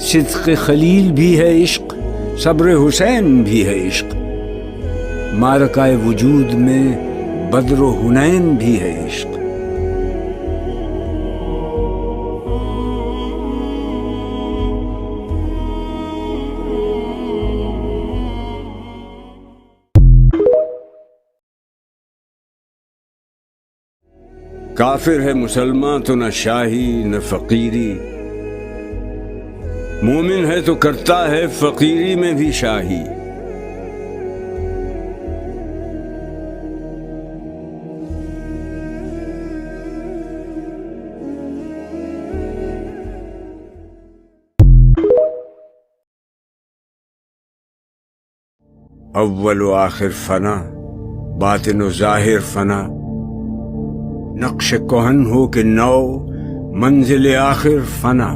صدق خلیل بھی ہے عشق، صبر حسین بھی ہے عشق، معرکہ وجود میں بدر و حنین بھی ہے عشق۔ کافر ہے مسلمان تو نہ شاہی نہ فقیری، مومن ہے تو کرتا ہے فقیری میں بھی شاہی۔ اول و آخر فنا، باطن و ظاہر فنا، نقش کہن ہو کہ نو، منزل آخر فنا۔